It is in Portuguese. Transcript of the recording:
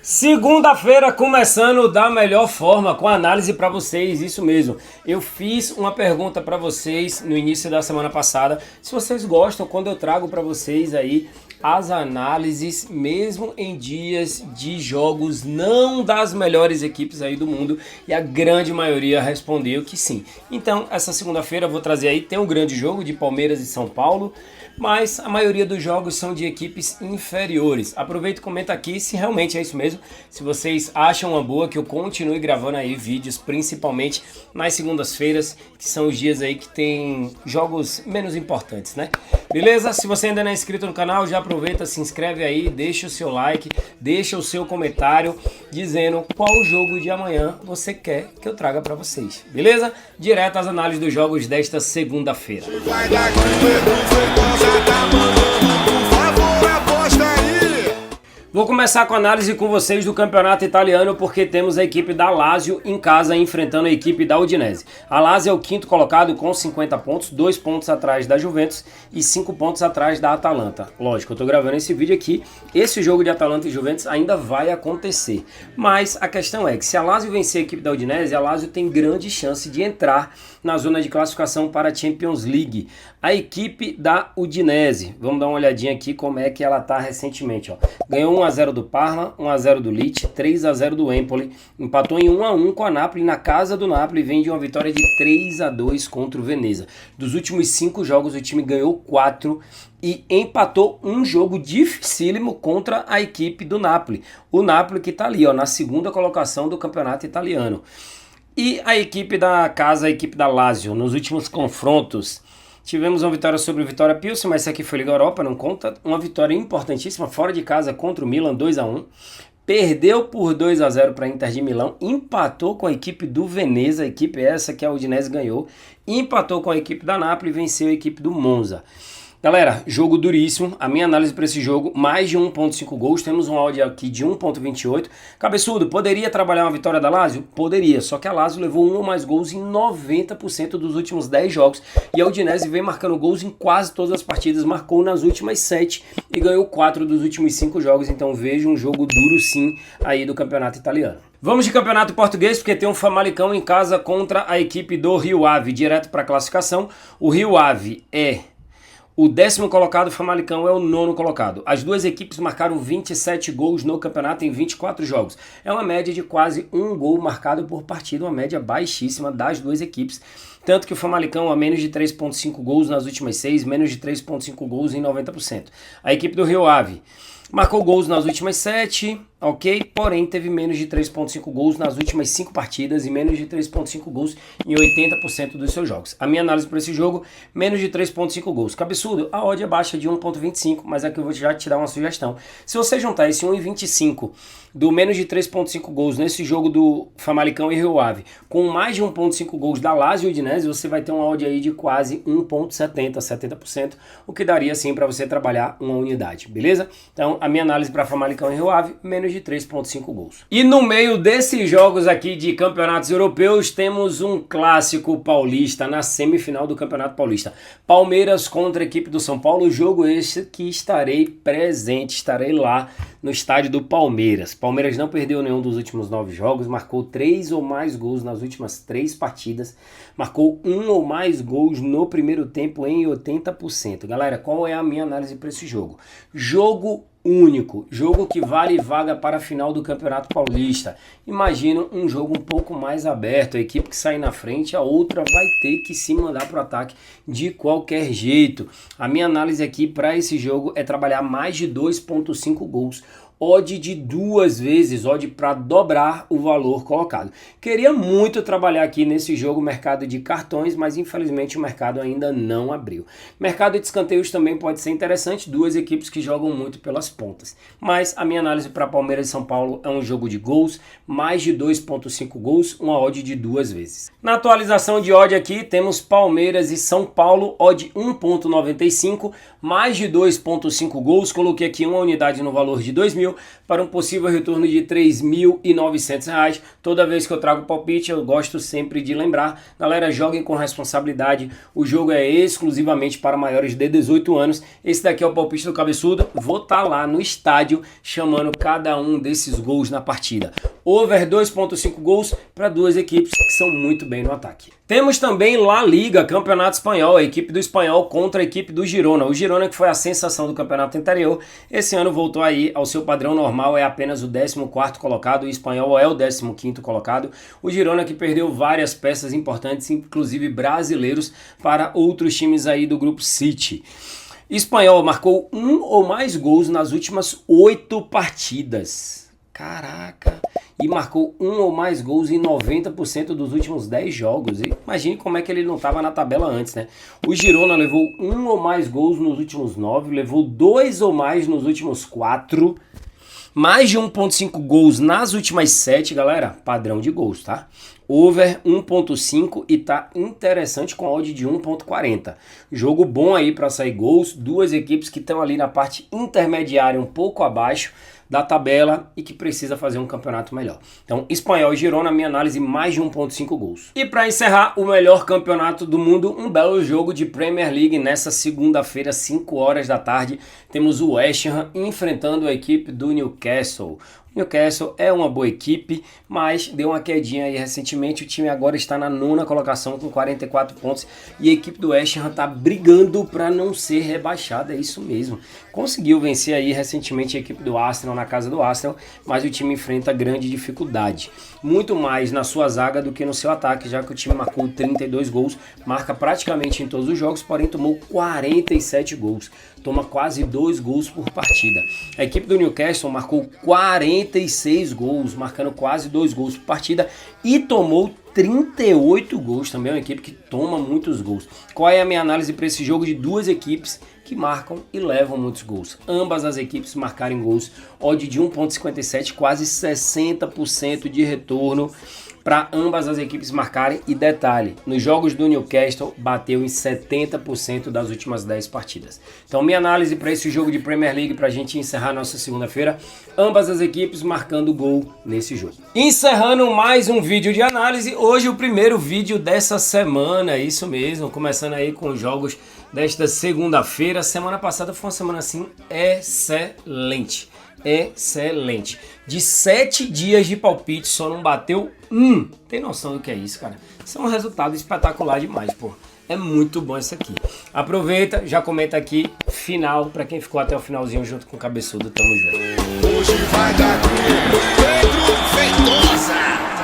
Segunda-feira começando da melhor forma, com análise para vocês, isso mesmo. Eu fiz uma pergunta para vocês no início da semana passada, se vocês gostam quando eu trago para vocês aí as análises, mesmo em dias de jogos não das melhores equipes aí do mundo, e a grande maioria respondeu que sim. Então, essa segunda-feira eu vou trazer aí, tem um grande jogo de Palmeiras e São Paulo, mas a maioria dos jogos são de equipes inferiores. Aproveita e comenta aqui se realmente é isso mesmo, se vocês acham uma boa que eu continue gravando aí vídeos, principalmente nas segundas-feiras, que são os dias aí que tem jogos menos importantes, né? Beleza? Se você ainda não é inscrito no canal, já aproveita, se inscreve aí, deixa o seu like, deixa o seu comentário dizendo qual jogo de amanhã você quer que eu traga pra vocês. Beleza? Direto às análises dos jogos desta segunda-feira. Vou começar com a análise com vocês do campeonato italiano, porque temos a equipe da Lazio em casa enfrentando a equipe da Udinese. A Lazio é o quinto colocado com 50 pontos, 2 pontos atrás da Juventus e 5 pontos atrás da Atalanta. Lógico, eu tô gravando esse vídeo aqui, esse jogo de Atalanta e Juventus ainda vai acontecer. Mas a questão é que se a Lazio vencer a equipe da Udinese, a Lazio tem grande chance de entrar na zona de classificação para a Champions League. A equipe da Udinese, vamos dar uma olhadinha aqui como é que ela tá recentemente, ó. Ganhou 1-0 do Parma, 1-0 do Lecce, 3-0 do Empoli, empatou em 1-1 com a Napoli na casa do Napoli e vem de uma vitória de 3-2 contra o Veneza. Dos últimos 5 jogos o time ganhou 4 e empatou um jogo dificílimo contra a equipe do Napoli. O Napoli que tá ali, ó, na segunda colocação do campeonato italiano. E a equipe da casa, a equipe da Lazio, nos últimos confrontos, tivemos uma vitória sobre o Vitória Pilsen, mas essa aqui foi Liga Europa, não conta. Uma vitória importantíssima fora de casa contra o Milan, 2-1. Perdeu por 2-0 para a Inter de Milão, empatou com a equipe do Veneza, a equipe essa que a Udinese ganhou, empatou com a equipe da Napoli e venceu a equipe do Monza. Galera, jogo duríssimo, a minha análise para esse jogo, mais de 1.5 gols, temos um áudio aqui de 1.28. Cabeçudo, poderia trabalhar uma vitória da Lazio? Poderia, só que a Lazio levou 1 ou mais gols em 90% dos últimos 10 jogos e a Udinese vem marcando gols em quase todas as partidas, marcou nas últimas 7 e ganhou 4 dos últimos 5 jogos, então vejo um jogo duro sim aí do campeonato italiano. Vamos de campeonato português, porque tem um Famalicão em casa contra a equipe do Rio Ave, direto para a classificação. O Rio Ave é o 10º colocado, o Famalicão é o 9º colocado. As duas equipes marcaram 27 gols no campeonato em 24 jogos. É uma média de quase 1 gol marcado por partida, uma média baixíssima das duas equipes. Tanto que o Famalicão a menos de 3.5 gols nas últimas 6, menos de 3.5 gols em 90%. A equipe do Rio Ave marcou gols nas últimas 7, ok? Porém, teve menos de 3.5 gols nas últimas 5 partidas e menos de 3.5 gols em 80% dos seus jogos. A minha análise para esse jogo, menos de 3.5 gols. Cabeçudo, a odd é baixa de 1.25, mas aqui eu vou já te dar uma sugestão. Se você juntar esse 1.25 do menos de 3.5 gols nesse jogo do Famalicão e Rio Ave, com mais de 1.5 gols da Lazio e Udinese, você vai ter uma odd aí de quase 1.70, 70%, o que daria sim para você trabalhar uma unidade, beleza? Então, a minha análise para Famalicão e Rio Ave, menos de 3.5 gols. E no meio desses jogos aqui de campeonatos europeus, temos um clássico paulista na semifinal do Campeonato Paulista. Palmeiras contra a equipe do São Paulo, jogo esse que estarei presente, estarei lá no estádio do Palmeiras. Palmeiras não perdeu nenhum dos últimos 9 jogos, marcou 3 ou mais gols nas últimas 3 partidas, marcou 1 ou mais gols no primeiro tempo em 80%. Galera, qual é a minha análise para esse jogo? Jogo único, jogo que vale vaga para a final do Campeonato Paulista. Imagina um jogo um pouco mais aberto, a equipe que sai na frente, a outra vai ter que se mandar para o ataque de qualquer jeito. A minha análise aqui para esse jogo é trabalhar mais de 2.5 gols. Odd de 2 vezes, odd para dobrar o valor colocado. Queria muito trabalhar aqui nesse jogo mercado de cartões, mas infelizmente o mercado ainda não abriu. Mercado de escanteios também pode ser interessante, duas equipes que jogam muito pelas pontas. Mas a minha análise para Palmeiras e São Paulo é um jogo de gols, mais de 2.5 gols, uma odd de 2 vezes. Na atualização de odd aqui temos Palmeiras e São Paulo, odd 1.95, mais de 2.5 gols, coloquei aqui uma unidade no valor de R$ 2.000. mil para um possível retorno de R$ 3.900. Toda vez que eu trago palpite, eu gosto sempre de lembrar, galera, joguem com responsabilidade, o jogo é exclusivamente para maiores de 18 anos, esse daqui é o palpite do Cabeçudo, vou estar lá no estádio chamando cada um desses gols na partida. Over 2.5 gols para duas equipes que são muito bem no ataque. Temos também La Liga, Campeonato Espanhol, a equipe do Espanhol contra a equipe do Girona. O Girona, que foi a sensação do campeonato anterior, esse ano voltou aí ao seu padrão normal, é apenas o 14º colocado, o Espanhol é o 15º colocado. O Girona que perdeu várias peças importantes, inclusive brasileiros, para outros times aí do grupo City. Espanhol marcou 1 ou mais gols nas últimas 8 partidas. Caraca! E marcou 1 ou mais gols em 90% dos últimos 10 jogos. E imagine como é que ele não estava na tabela antes, né? O Girona levou 1 ou mais gols nos últimos 9, levou 2 ou mais nos últimos 4, mais de 1.5 gols nas últimas 7, galera, padrão de gols, tá? Over 1.5 e tá interessante com odd de 1.40. Jogo bom aí para sair gols, duas equipes que estão ali na parte intermediária, um pouco abaixo da tabela e que precisa fazer um campeonato melhor. Então, Espanhol e Girona, minha análise, mais de 1.5 gols. E para encerrar, o melhor campeonato do mundo, um belo jogo de Premier League nessa segunda-feira, 5 horas da tarde. Temos o West Ham enfrentando a equipe do Newcastle. Newcastle é uma boa equipe, mas deu uma quedinha aí recentemente. O time agora está na 9ª colocação com 44 pontos e a equipe do West Ham está brigando para não ser rebaixada, é isso mesmo. Conseguiu vencer aí recentemente a equipe do Arsenal na casa do Arsenal, mas o time enfrenta grande dificuldade. Muito mais na sua zaga do que no seu ataque, já que o time marcou 32 gols, marca praticamente em todos os jogos, porém tomou 47 gols. Toma quase 2 gols por partida. A equipe do Newcastle marcou 46 gols, marcando quase 2 gols por partida e tomou 38 gols. Também é uma equipe que toma muitos gols. Qual é a minha análise para esse jogo de duas equipes que marcam e levam muitos gols? Ambas as equipes marcarem gols, odd de 1.57, quase 60% de retorno para ambas as equipes marcarem. E detalhe, nos jogos do Newcastle bateu em 70% das últimas 10 partidas. Então minha análise para esse jogo de Premier League, para a gente encerrar nossa segunda-feira, ambas as equipes marcando gol nesse jogo. Encerrando mais um vídeo de análise, hoje o primeiro vídeo dessa semana, isso mesmo, começando aí com os jogos desta segunda-feira. Semana passada foi uma semana assim excelente. Excelente. De 7 dias de palpite só não bateu um. Tem noção do que é isso, cara? Isso é um resultado espetacular demais, pô. É muito bom isso aqui. Aproveita, já comenta aqui, final, pra quem ficou até o finalzinho junto com o Cabeçudo, tamo junto. Hoje vai dar Pedro Feitosa.